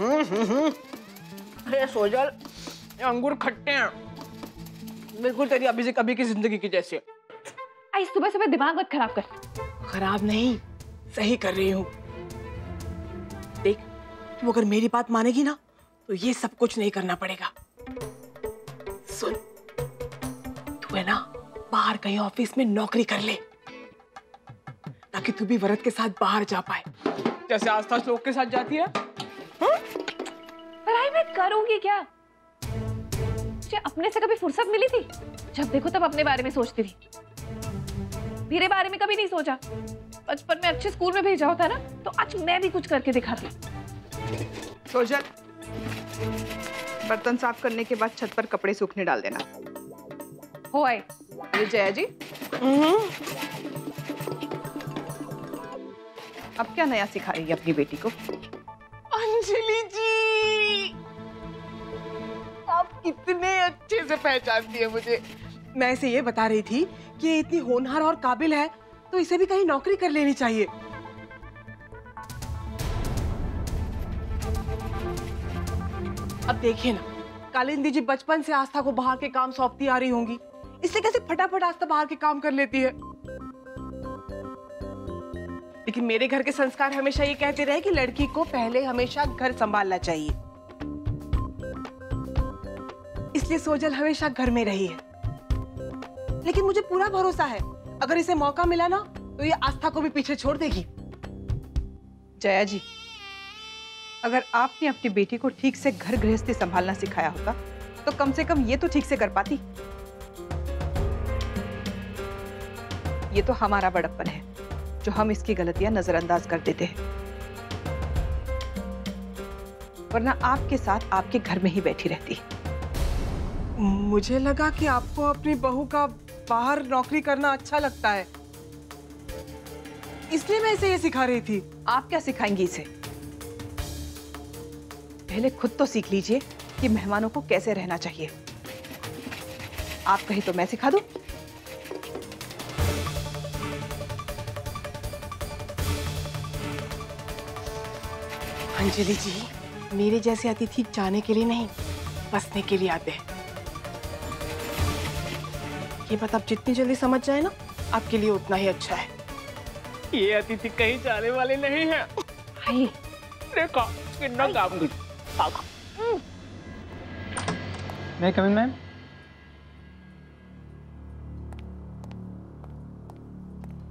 अरे सोजल, ये अंगूर खट्टे हैं, बिल्कुल तेरी अभी से कभी की जिंदगी की जैसे। आई सुबह सुबह दिमाग मत खराब कर। खराब नहीं, सही कर रही हूँ। देख, तू अगर मेरी बात मानेगी ना तो ये सब कुछ नहीं करना पड़ेगा। सुन, तू है ना बाहर कहीं ऑफिस में नौकरी कर ले, ताकि तू भी वरद के साथ बाहर जा पाए, जैसे आस्था श्लोक के साथ जाती है। पढ़ाई मैं करूंगी क्या? मुझे अपने से कभी फुर्सत मिली थी? जब देखो तब अपने बारे में सोचती थी, मेरे बारे में कभी नहीं सोचा। बचपन में अच्छे स्कूल में भेजा होता ना तो आज मैं भी कुछ करके दिखाती। सोजल, बर्तन साफ करने के बाद छत पर कपड़े सूखने डाल देना। हो आए। अरे जया जी, अब क्या नया सिखा रही है अपनी बेटी को? अंजलि जी, आप कितने अच्छे से पहचानती है मुझे। मैं इसे ये बता रही थी कि ये इतनी होनहार और काबिल है तो इसे भी कहीं नौकरी कर लेनी चाहिए। अब देखिए ना, कालिंदी जी बचपन से आस्था को बाहर के काम सौंपती आ रही होंगी, इसलिए कैसे फटाफट आस्था बाहर के काम कर लेती है। लेकिन मेरे घर के संस्कार हमेशा ये कहते रहे कि लड़की को पहले हमेशा घर संभालना चाहिए, इसलिए सोजल हमेशा घर में रही है। लेकिन मुझे पूरा भरोसा है, अगर इसे मौका मिला ना तो ये आस्था को भी पीछे छोड़ देगी। जया जी, अगर आपने अपनी बेटी को ठीक से घर गृहस्थी संभालना सिखाया होता तो कम से कम ये तो ठीक से कर पाती। ये तो हमारा बड़प्पन है जो हम इसकी गलतियां नजरअंदाज कर देते हैं, वरना आपके साथ आपके घर में ही बैठी रहती। मुझे लगा कि आपको अपनी बहू का बाहर नौकरी करना अच्छा लगता है, इसलिए मैं इसे ये सिखा रही थी। आप क्या सिखाएंगी इसे? पहले खुद तो सीख लीजिए कि मेहमानों को कैसे रहना चाहिए। आप कहीं तो मैं सिखा दूं? अंजलि जी, मेरे जैसे अतिथि जाने के लिए नहीं, बसने के लिए आते हैं। ये बात आप जितनी जल्दी समझ जाए ना, आपके लिए उतना ही अच्छा है। ये अतिथि कहीं जाने वाले नहीं हैं। हाय, देखो कितना काम कर। मैं कम इन मैम।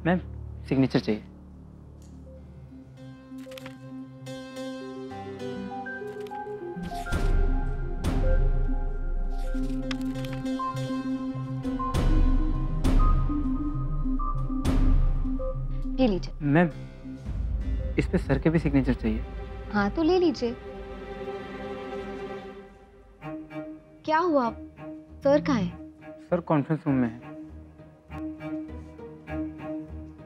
मैम, सिग्नेचर चाहिए। ले लीजिए। मैम, इस पे सर के भी सिग्नेचर चाहिए। हाँ तो ले लीजिए। क्या हुआ, सर कहाँ है? सर कॉन्फ्रेंस रूम में है।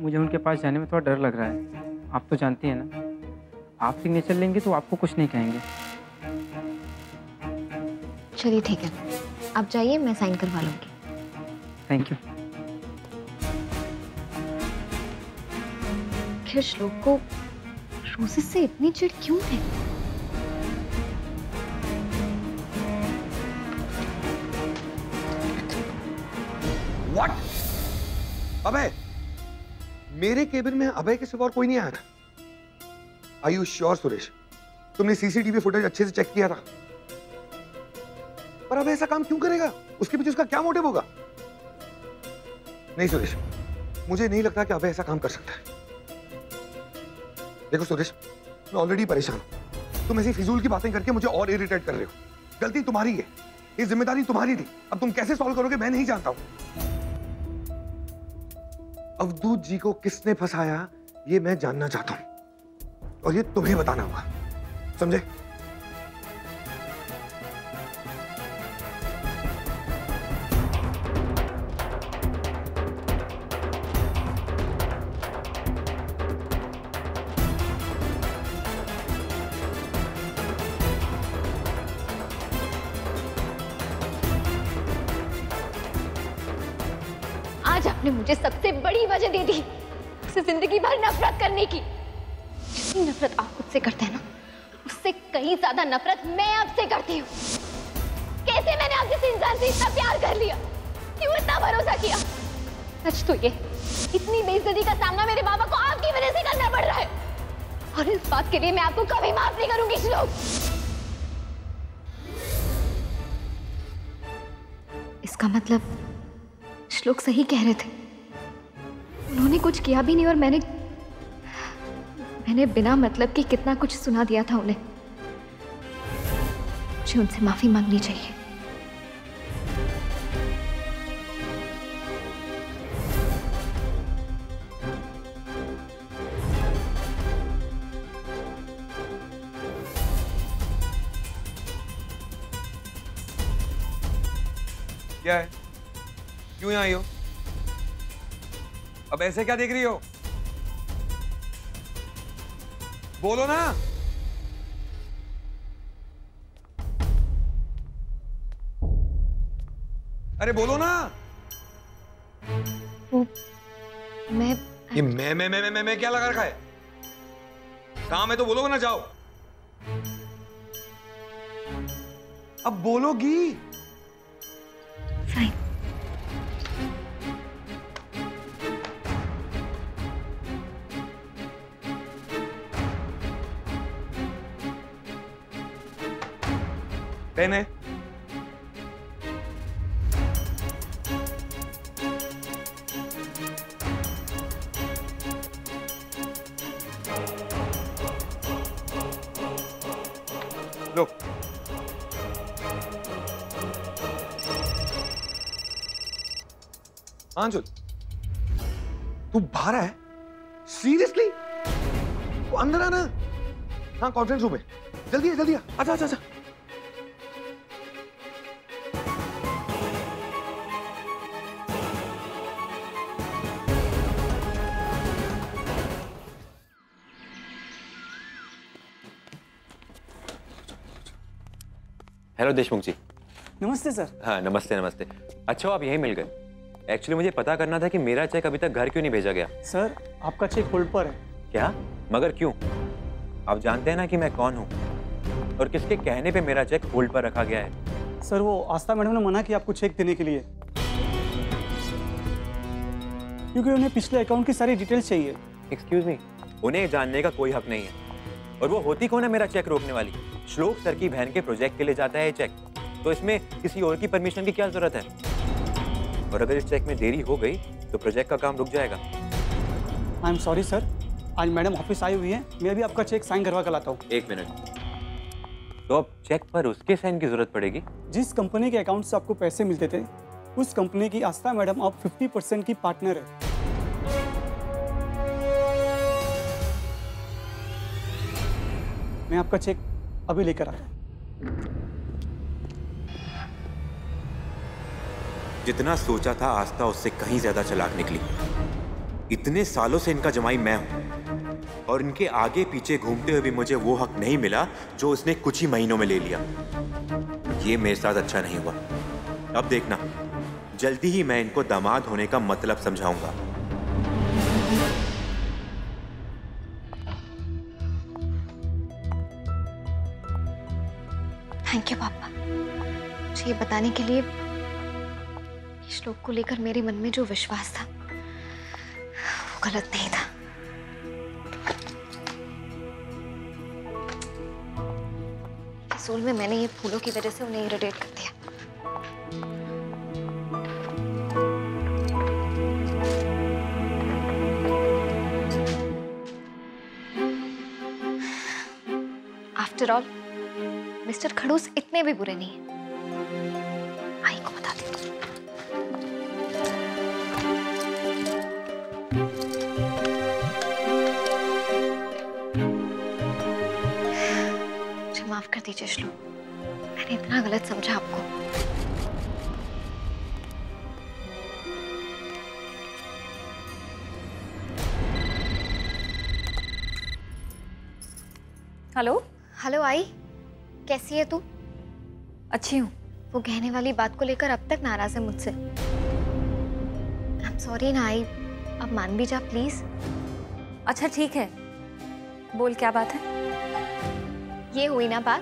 मुझे उनके पास जाने में थोड़ा डर लग रहा है। आप तो जानती हैं ना, आप सिग्नेचर लेंगे तो आपको कुछ नहीं कहेंगे। चलिए ठीक है, आप जाइए, मैं साइन करवा लूंगी। Thank you. आखिर श्लोक को रोसेस से इतनी चिढ़ क्यों है? What? अबे, मेरे केबिन में अभय के सिवा और कोई नहीं आया था। Are you sure, Suresh? तुमने सीसीटीवी फुटेज अच्छे से चेक किया था? पर अभय ऐसा काम क्यों करेगा? उसके पीछे उसका क्या मोटिव होगा? नहीं सुरेश, मुझे नहीं लगता कि अभय ऐसा काम कर सकता है। देखो सुरेश, मैं ऑलरेडी परेशान हूं। तुम ऐसी फिजूल की बातें करके मुझे और इरिटेट कर रहे हो। गलती तुम्हारी है, ये जिम्मेदारी तुम्हारी थी। अब तुम कैसे सॉल्व करोगे मैं नहीं जानता हूं। अवधूत जी को किसने फंसाया ये मैं जानना चाहता हूं, और ये तुम्हें बताना होगा, समझे? आज आपने मुझे सबसे बड़ी वजह दे दी उसे जिंदगी भर नफरत करने की। जितनी नफरत आप खुद से करते हैं ना, उससे कहीं ज्यादा नफरत मैं आपसे करती हूँ। कैसे मैंने आप जिस इंसान से इतना प्यार कर लिया, क्यों इतना भरोसा किया? सच तो ये, इतनी बेइज्जती का सामना मेरे बाबा को आपकी वजह से करना पड़ रहा है, और इस बात के लिए मैं आपको कभी माफ नहीं करूंगी श्लोक। इसका मतलब श्लोक सही कह रहे थे, उन्होंने कुछ किया भी नहीं और मैंने बिना मतलब के कितना कुछ सुना दिया था उन्हें। मुझे उनसे माफी मांगनी चाहिए। क्या है? क्यों यहाँ आई हो? अब ऐसे क्या देख रही हो? बोलो ना। अरे बोलो ना। वो मैं ये मैं क्या लगा रखा है? काम है तो बोलोगे ना, जाओ। अब बोलोगी। फाइन। पेन है? लो। आंचल, तू बाहर है? सीरियसली? तू अंदर आना। हाँ, कॉन्फ्रेंस रूम में। जल्दी आ, जल्दी आ। आजा, आजा, आजा। हेलो देशमुख जी। नमस्ते सर। हाँ नमस्ते नमस्ते। अच्छा आप यहीं मिल गए। एक्चुअली मुझे पता करना था कि मेरा चेक अभी तक घर क्यों नहीं भेजा गया। सर आपका चेक होल्ड पर है। क्या? मगर क्यों? आप जानते हैं ना कि मैं कौन हूँ और किसके कहने पे मेरा चेक होल्ड पर रखा गया है। सर वो आस्था मैडम ने मना किया आपको चेक देने के लिए, क्योंकि उन्हें पिछले अकाउंट की सारी डिटेल्स चाहिए। एक्सक्यूज मी, उन्हें जानने का कोई हक नहीं है। और वो होती कौन है मेरा चेक रोकने वाली? श्लोक सर की बहन के प्रोजेक्ट के लिए जाता है चेक, तो इसमें किसी और की परमिशन की क्या जरूरत है? और अगर इस चेक में देरी हो गई तो प्रोजेक्ट का काम रुक जाएगा। आई एम सॉरी सर, आज मैडम ऑफिस आई हुई है, मैं अभी आपका चेक साइन करवा कर लाता हूँ। एक मिनट, तो अब चेक पर उसके साइन की जरूरत पड़ेगी? जिस कंपनी के अकाउंट से आपको पैसे मिलते थे उस कंपनी की आस्था मैडम अब 50% की पार्टनर है। मैं आपका चेक अभी लेकर आ रहा हूँ। जितना सोचा था आस्था उससे कहीं ज्यादा चालाक निकली। इतने सालों से इनका जमाई मैं हूं और इनके आगे पीछे घूमते हुए भी मुझे वो हक नहीं मिला जो उसने कुछ ही महीनों में ले लिया। ये मेरे साथ अच्छा नहीं हुआ। अब देखना, जल्दी ही मैं इनको दामाद होने का मतलब समझाऊंगा। थैंक यू पापा, मुझे ये बताने के लिए श्लोक को लेकर मेरे मन में जो विश्वास था वो गलत नहीं था। असल में मैंने ये फूलों की वजह से उन्हें इरिटेट कर दिया। आफ्टर ऑल मिस्टर खड़ूस इतने भी बुरे नहीं हैं। आई को बता दे। मुझे माफ कर दीजिए श्लोक, मैंने इतना गलत समझा आपको। हेलो। हेलो आई, कैसी है तू? अच्छी हूँ। वो कहने वाली बात को लेकर अब तक नाराज है मुझसे। आई एम सॉरी ना आई, अब मान भी जा प्लीज। अच्छा ठीक है, बोल क्या बात है? ये हुई ना बात,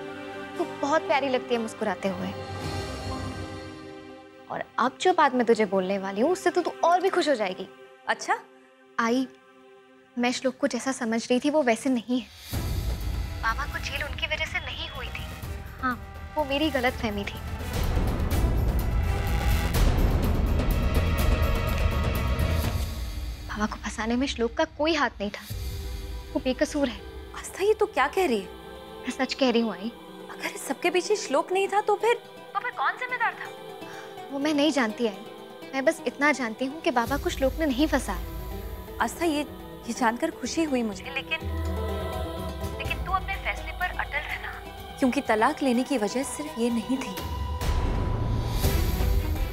तू बहुत प्यारी लगती है मुस्कुराते हुए। और अब जो बात मैं तुझे बोलने वाली हूँ उससे तो तू और भी खुश हो जाएगी। अच्छा? आई, मैं श्लोक को जैसा समझ रही थी वो वैसे नहीं है। बाबा को जेल उनकी वजह से नहीं हुई थी। हाँ, वो मेरी गलतफहमी थी। बाबा को फंसाने में श्लोक का कोई हाथ नहीं था, वो बेकसूर है। आस्था, ये तू क्या कह रही है? मैं सच कह रही हूँ आई। अगर इस सबके पीछे श्लोक नहीं था तो फिर कौन जिम्मेदार था? वो मैं नहीं जानती आई, मैं बस इतना जानती हूँ कि बाबा को श्लोक ने नहीं फंसाया। आस्था, ये जानकर खुशी हुई मुझे, लेकिन तू अपने फैसले पर अटल रहना, क्योंकि तलाक लेने की वजह सिर्फ ये नहीं थी।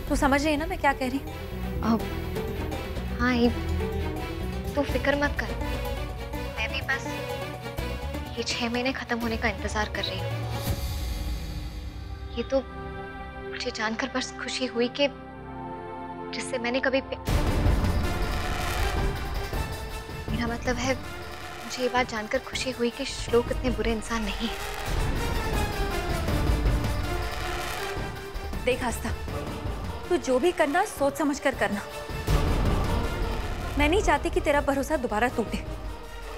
तू समझ रही है ना मैं क्या कह रही हूँ? हाँ, तू फिक्र मत कर, मैं भी बस ये 6 महीने खत्म होने का इंतजार कर रही हूँ। ये तो मुझे जानकर बस खुशी हुई कि जिससे मैंने कभी मेरा मतलब है, मुझे ये बात जानकर खुशी हुई कि श्लोक इतने बुरे इंसान नहीं है। देख आस्था, तू जो भी करना सोच समझ कर करना। मैं नहीं चाहती कि तेरा भरोसा दोबारा टूटे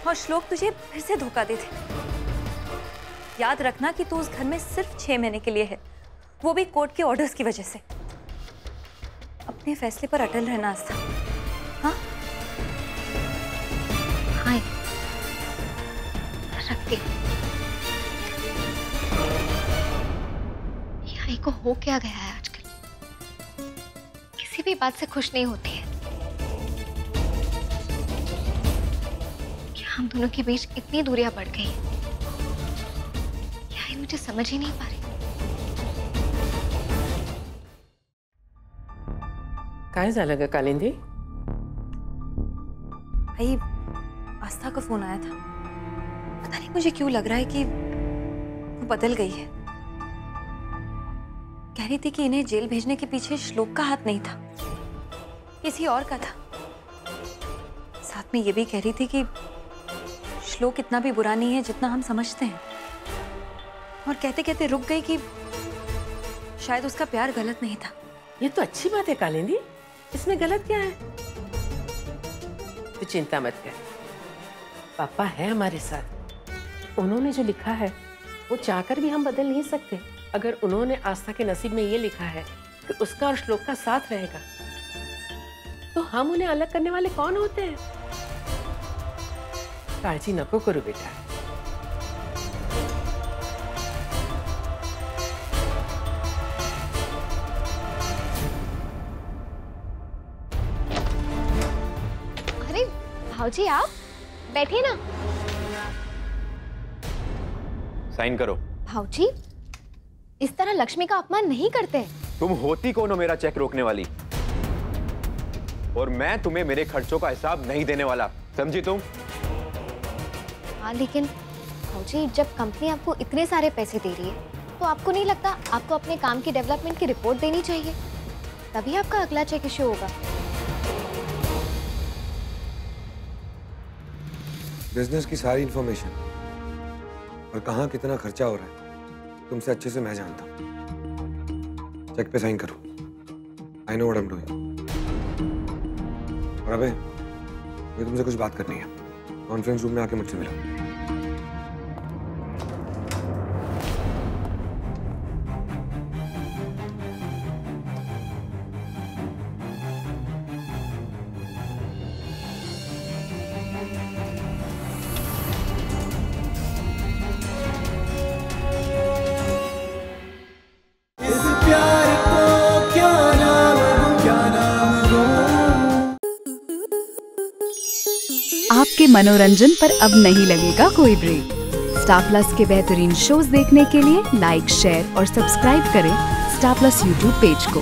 और श्लोक तुझे फिर से धोखा दे दे। याद रखना कि तू उस घर में सिर्फ 6 महीने के लिए है, वो भी कोर्ट के ऑर्डर्स की वजह से। अपने फैसले पर अटल रहना आस्था। हाँ? हाँ, रखती हूँ। आई को हो क्या गया है आजकल, किसी भी बात से खुश नहीं होती है। क्या हम दोनों के बीच इतनी दूरियां बढ़ गई हैं? क्या आई मुझे समझ ही नहीं पा रही। काय झालं ग कालिंदी? भाई, आस्था का फोन आया था। पता नहीं मुझे क्यों लग रहा है कि वो बदल गई है। कह रही थी कि इन्हें जेल भेजने के पीछे श्लोक का हाथ नहीं था, किसी और का था। साथ में ये भी कह रही थी कि श्लोक इतना भी बुरा नहीं है जितना हम समझते हैं। और कहते कहते रुक गई कि शायद उसका प्यार गलत नहीं था। ये तो अच्छी बात है कालिंदी, इसमें गलत क्या है? तू चिंता मत कर, पापा है हमारे साथ। उन्होंने जो लिखा है वो चाहकर भी हम बदल नहीं सकते। अगर उन्होंने आस्था के नसीब में ये लिखा है कि उसका और श्लोक का साथ रहेगा, तो हम उन्हें अलग करने वाले कौन होते हैं? काळजी नको करू बेटा। अरे भाऊजी, आप बैठिए ना। साइन करो। भाऊजी, इस तरह लक्ष्मी का अपमान नहीं करते। तुम होती कौन हो मेरा चेक रोकने वाली? और मैं तुम्हें मेरे खर्चों का हिसाब नहीं देने वाला, समझी तुम? हाँ, लेकिन भाऊजी, जब कंपनी आपको इतने सारे पैसे दे रही है तो आपको नहीं लगता आपको अपने काम की डेवलपमेंट की रिपोर्ट देनी चाहिए? तभी आपका अगला चेक इश्यू होगा। बिजनेस की सारी इंफॉर्मेशन और कहाँ कितना खर्चा हो रहा है तुमसे अच्छे से मैं जानता हूँ। चेक पे साइन करो। I know what I am doing. और अबे, मुझे तुमसे कुछ बात करनी है। कॉन्फ्रेंस रूम में आके मुझसे मिलो। आपके मनोरंजन पर अब नहीं लगेगा कोई ब्रेक। स्टार प्लस के बेहतरीन शोज देखने के लिए लाइक, शेयर और सब्सक्राइब करें स्टार प्लस यूट्यूब पेज को।